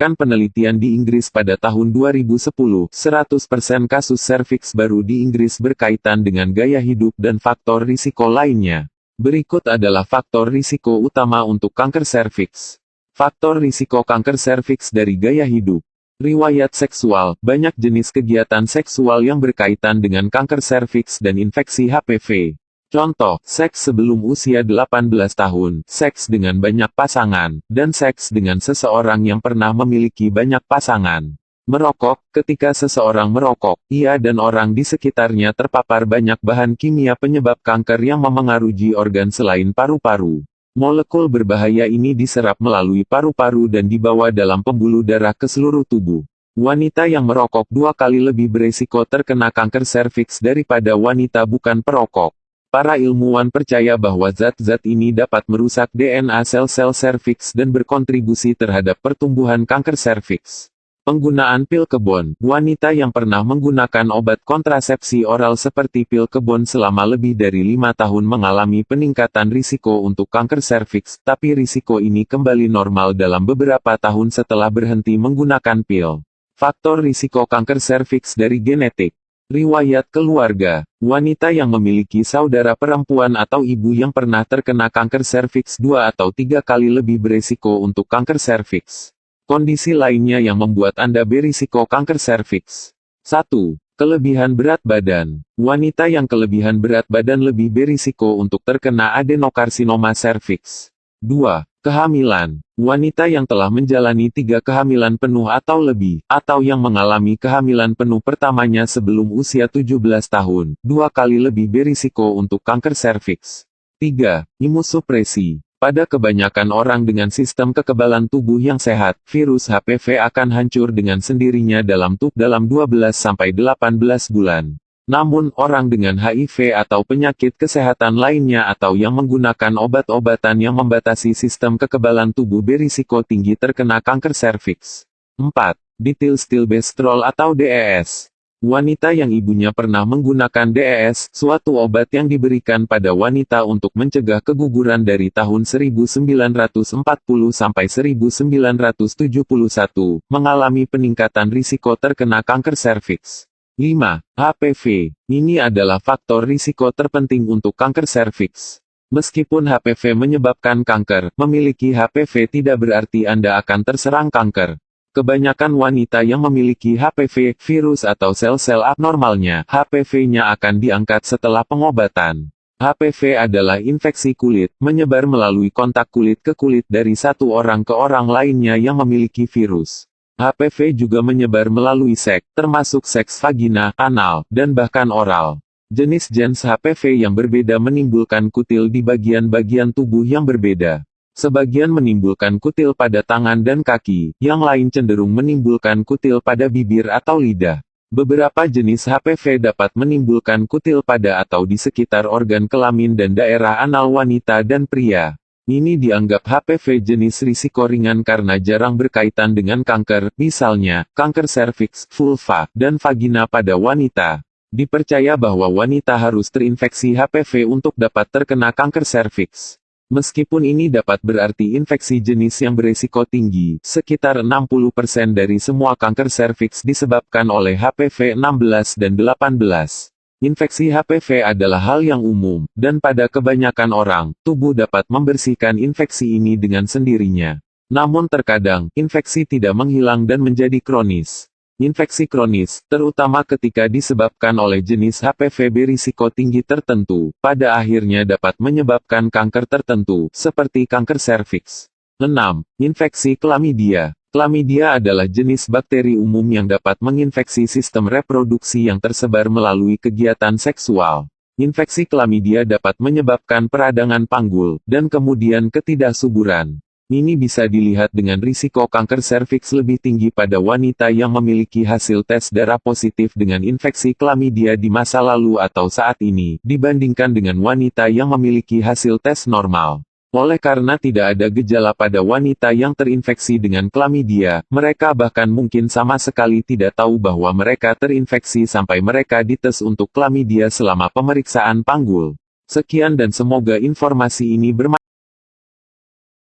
Berdasarkan penelitian di Inggris pada tahun 2010, 100% kasus serviks baru di Inggris berkaitan dengan gaya hidup dan faktor risiko lainnya. Berikut adalah faktor risiko utama untuk kanker serviks. Faktor risiko kanker serviks dari gaya hidup. Riwayat seksual, banyak jenis kegiatan seksual yang berkaitan dengan kanker serviks dan infeksi HPV. Contoh, seks sebelum usia 18 tahun, seks dengan banyak pasangan, dan seks dengan seseorang yang pernah memiliki banyak pasangan. Merokok, ketika seseorang merokok, ia dan orang di sekitarnya terpapar banyak bahan kimia penyebab kanker yang memengaruhi organ selain paru-paru. Molekul berbahaya ini diserap melalui paru-paru dan dibawa dalam pembuluh darah ke seluruh tubuh. Wanita yang merokok 2 kali lebih beresiko terkena kanker serviks daripada wanita bukan perokok. Para ilmuwan percaya bahwa zat-zat ini dapat merusak DNA sel-sel serviks dan berkontribusi terhadap pertumbuhan kanker serviks. Penggunaan pil kebon. Wanita yang pernah menggunakan obat kontrasepsi oral seperti pil kebon selama lebih dari 5 tahun mengalami peningkatan risiko untuk kanker serviks, tapi risiko ini kembali normal dalam beberapa tahun setelah berhenti menggunakan pil. Faktor risiko kanker serviks dari genetik. Riwayat keluarga. Wanita yang memiliki saudara perempuan atau ibu yang pernah terkena kanker serviks 2 atau 3 kali lebih beresiko untuk kanker serviks. Kondisi lainnya yang membuat Anda berisiko kanker serviks. 1. Kelebihan berat badan. Wanita yang kelebihan berat badan lebih berisiko untuk terkena adenokarsinoma serviks. 2. Kehamilan. Wanita yang telah menjalani 3 kehamilan penuh atau lebih, atau yang mengalami kehamilan penuh pertamanya sebelum usia 17 tahun, 2 kali lebih berisiko untuk kanker serviks. 3. Imunosupresi. Pada kebanyakan orang dengan sistem kekebalan tubuh yang sehat, virus HPV akan hancur dengan sendirinya dalam 12-18 bulan. Namun, orang dengan HIV atau penyakit kesehatan lainnya atau yang menggunakan obat-obatan yang membatasi sistem kekebalan tubuh berisiko tinggi terkena kanker serviks. 4. Diethylstilbestrol atau DES. Wanita yang ibunya pernah menggunakan DES, suatu obat yang diberikan pada wanita untuk mencegah keguguran dari tahun 1940 sampai 1971, mengalami peningkatan risiko terkena kanker serviks. 5. HPV. Ini adalah faktor risiko terpenting untuk kanker serviks. Meskipun HPV menyebabkan kanker, memiliki HPV tidak berarti Anda akan terserang kanker. Kebanyakan wanita yang memiliki HPV, virus atau sel-sel abnormalnya, HPV-nya akan diangkat setelah pengobatan. HPV adalah infeksi kulit, menyebar melalui kontak kulit ke kulit dari satu orang ke orang lainnya yang memiliki virus. HPV juga menyebar melalui seks, termasuk seks vagina, anal, dan bahkan oral. Jenis HPV yang berbeda menimbulkan kutil di bagian-bagian tubuh yang berbeda. Sebagian menimbulkan kutil pada tangan dan kaki, yang lain cenderung menimbulkan kutil pada bibir atau lidah. Beberapa jenis HPV dapat menimbulkan kutil pada atau di sekitar organ kelamin dan daerah anal wanita dan pria. Ini dianggap HPV jenis risiko ringan karena jarang berkaitan dengan kanker, misalnya, kanker serviks, vulva, dan vagina pada wanita. Dipercaya bahwa wanita harus terinfeksi HPV untuk dapat terkena kanker serviks. Meskipun ini dapat berarti infeksi jenis yang beresiko tinggi, sekitar 60% dari semua kanker serviks disebabkan oleh HPV 16 dan 18. Infeksi HPV adalah hal yang umum, dan pada kebanyakan orang, tubuh dapat membersihkan infeksi ini dengan sendirinya. Namun terkadang, infeksi tidak menghilang dan menjadi kronis. Infeksi kronis, terutama ketika disebabkan oleh jenis HPV berisiko tinggi tertentu, pada akhirnya dapat menyebabkan kanker tertentu, seperti kanker serviks. 6. Infeksi klamidia. Klamidia adalah jenis bakteri umum yang dapat menginfeksi sistem reproduksi yang tersebar melalui kegiatan seksual. Infeksi klamidia dapat menyebabkan peradangan panggul, dan kemudian ketidaksuburan. Ini bisa dilihat dengan risiko kanker serviks lebih tinggi pada wanita yang memiliki hasil tes darah positif dengan infeksi klamidia di masa lalu atau saat ini, dibandingkan dengan wanita yang memiliki hasil tes normal. Oleh karena tidak ada gejala pada wanita yang terinfeksi dengan klamidia, mereka bahkan mungkin sama sekali tidak tahu bahwa mereka terinfeksi sampai mereka dites untuk klamidia selama pemeriksaan panggul. Sekian dan semoga informasi ini bermanfaat.